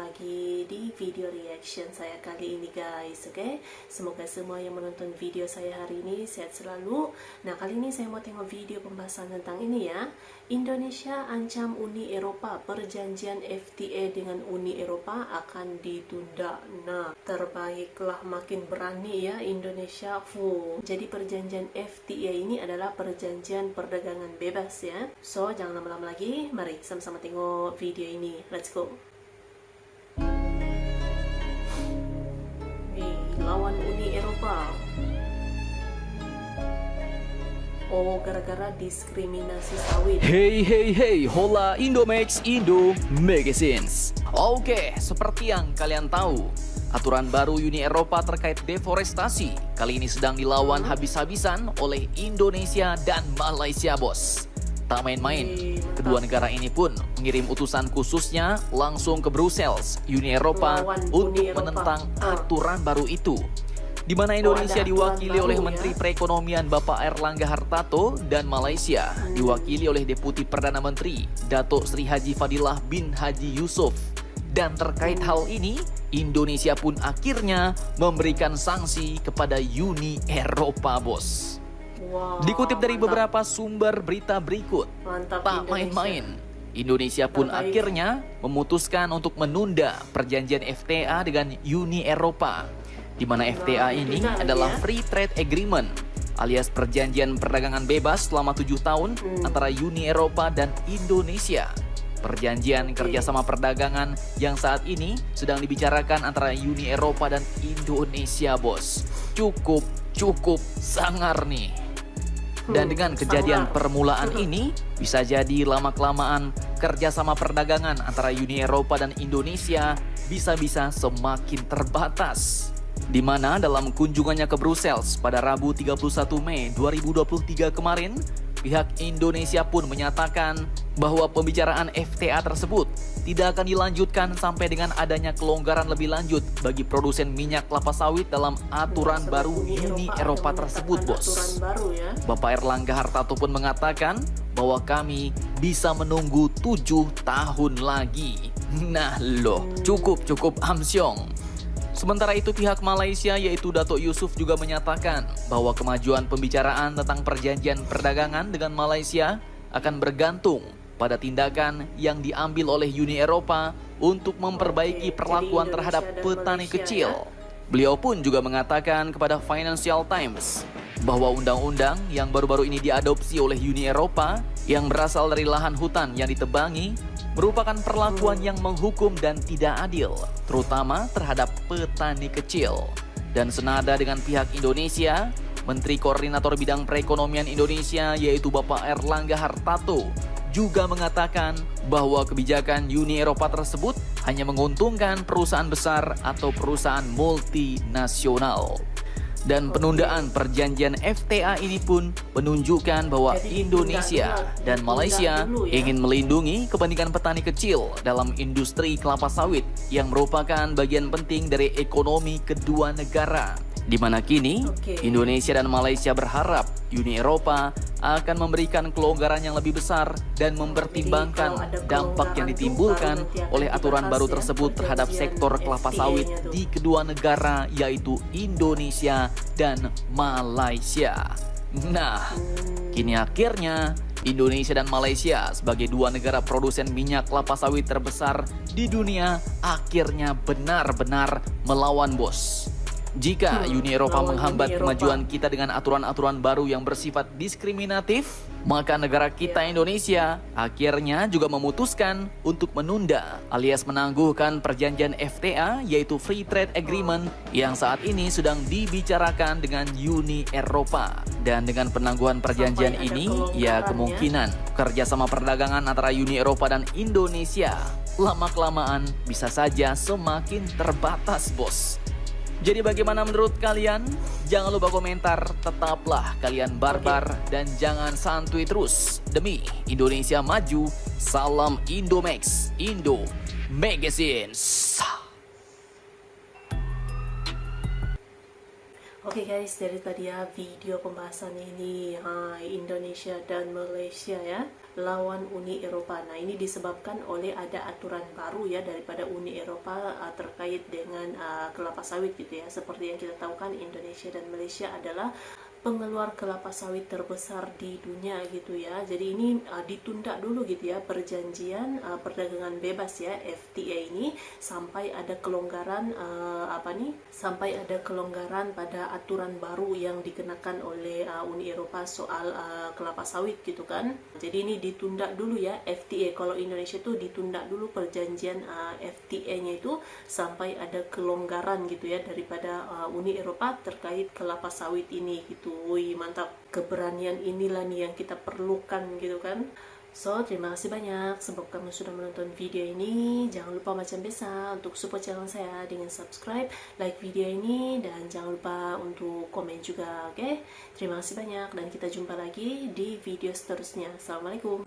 lagi di video reaction saya kali ini guys. Oke, semoga semua yang menonton video saya hari ini sehat selalu. Nah, kali ini saya mau tengok video pembahasan tentang ini ya. Indonesia ancam Uni Eropa, perjanjian FTA dengan Uni Eropa akan ditunda. Nah, terbaiklah, makin berani ya Indonesia. Jadi perjanjian FTA ini adalah perjanjian perdagangan bebas ya. So, jangan lama-lama lagi, mari sama-sama tengok video ini. Let's go. Lawan Uni Eropa. Oh, gara-gara diskriminasi sawit. Hey, hola Indomax, Indo Magazines. Oke, seperti yang kalian tahu, aturan baru Uni Eropa terkait deforestasi kali ini sedang dilawan habis-habisan oleh Indonesia dan Malaysia, bos. Tak main-main, kedua negara ini pun mengirim utusan khususnya langsung ke Brussels, Uni Eropa, untuk menentang aturan baru itu. Di mana Indonesia diwakili oleh Menteri Perekonomian Bapak Airlangga Hartarto dan Malaysia diwakili oleh Deputi Perdana Menteri Datuk Seri Haji Fadilah bin Haji Yusof. Dan terkait hal ini, Indonesia pun akhirnya memberikan sanksi kepada Uni Eropa, bos. Wow, Dikutip dari mantap. beberapa sumber berita berikut, Mantap, tak main-main, Indonesia pun akhirnya memutuskan untuk menunda perjanjian FTA dengan Uni Eropa, di mana FTA ini adalah Free Trade Agreement alias perjanjian perdagangan bebas selama 7 tahun antara Uni Eropa dan Indonesia. Perjanjian kerjasama perdagangan yang saat ini sedang dibicarakan antara Uni Eropa dan Indonesia, bos. Cukup sangar nih. Dan dengan kejadian permulaan ini, bisa jadi lama-kelamaan kerjasama perdagangan antara Uni Eropa dan Indonesia bisa-bisa semakin terbatas. Di mana dalam kunjungannya ke Brussels pada Rabu 31 Mei 2023 kemarin, pihak Indonesia pun menyatakan bahwa pembicaraan FTA tersebut tidak akan dilanjutkan sampai dengan adanya kelonggaran lebih lanjut bagi produsen minyak kelapa sawit dalam aturan baru Uni Eropa tersebut, bos. Bapak Airlangga Hartarto pun mengatakan bahwa kami bisa menunggu 7 tahun lagi. Nah loh, cukup amsyong. Sementara itu pihak Malaysia yaitu Datuk Yusof juga menyatakan bahwa kemajuan pembicaraan tentang perjanjian perdagangan dengan Malaysia akan bergantung pada tindakan yang diambil oleh Uni Eropa untuk memperbaiki perlakuan terhadap petani kecil. Beliau pun juga mengatakan kepada Financial Times bahwa undang-undang yang baru-baru ini diadopsi oleh Uni Eropa yang berasal dari lahan hutan yang ditebangi merupakan perlakuan yang menghukum dan tidak adil, terutama terhadap petani kecil. Dan senada dengan pihak Indonesia, Menteri Koordinator Bidang Perekonomian Indonesia yaitu Bapak Airlangga Hartarto juga mengatakan bahwa kebijakan Uni Eropa tersebut hanya menguntungkan perusahaan besar atau perusahaan multinasional. Dan penundaan perjanjian FTA ini pun menunjukkan bahwa Indonesia dan Malaysia ingin melindungi kepentingan petani kecil dalam industri kelapa sawit yang merupakan bagian penting dari ekonomi kedua negara. Di mana kini Indonesia dan Malaysia berharap Uni Eropa akan memberikan kelonggaran yang lebih besar dan mempertimbangkan dampak yang ditimbulkan oleh aturan baru tersebut terhadap sektor kelapa sawit di kedua negara yaitu Indonesia dan Malaysia. Nah, kini akhirnya Indonesia dan Malaysia sebagai dua negara produsen minyak kelapa sawit terbesar di dunia akhirnya benar-benar melawan, bos. Jika Uni Eropa menghambat kemajuan kita dengan aturan-aturan baru yang bersifat diskriminatif, maka negara kita Indonesia akhirnya juga memutuskan untuk menunda alias menangguhkan perjanjian FTA yaitu Free Trade Agreement yang saat ini sedang dibicarakan dengan Uni Eropa. Dan dengan penangguhan perjanjian ini, ya kemungkinan kerjasama perdagangan antara Uni Eropa dan Indonesia lama-kelamaan bisa saja semakin terbatas, bos. Jadi bagaimana menurut kalian? Jangan lupa komentar, tetaplah kalian barbar dan jangan santuy terus. Demi Indonesia maju, salam Indomax, Indo Magazines. Oke guys, dari tadi ya video pembahasan ini Indonesia dan Malaysia ya lawan Uni Eropa. Nah, ini disebabkan oleh ada aturan baru ya daripada Uni Eropa terkait dengan kelapa sawit gitu ya. Seperti yang kita tahu kan, Indonesia dan Malaysia adalah pengeluar kelapa sawit terbesar di dunia gitu ya. Jadi ini ditunda dulu gitu ya perjanjian perdagangan bebas ya FTA ini sampai ada kelonggaran sampai ada kelonggaran pada aturan baru yang dikenakan oleh Uni Eropa soal kelapa sawit gitu kan. Jadi ini ditunda dulu ya FTA. Kalau Indonesia tuh ditunda dulu perjanjian FTA-nya itu sampai ada kelonggaran gitu ya daripada Uni Eropa terkait kelapa sawit ini gitu. Wih, mantap. Keberanian inilah nih yang kita perlukan gitu kan. So, terima kasih banyak sebab kamu sudah menonton video ini. Jangan lupa macam biasa untuk support channel saya dengan subscribe, like video ini, dan jangan lupa untuk komen juga, oke? Terima kasih banyak dan kita jumpa lagi di video seterusnya. Assalamualaikum.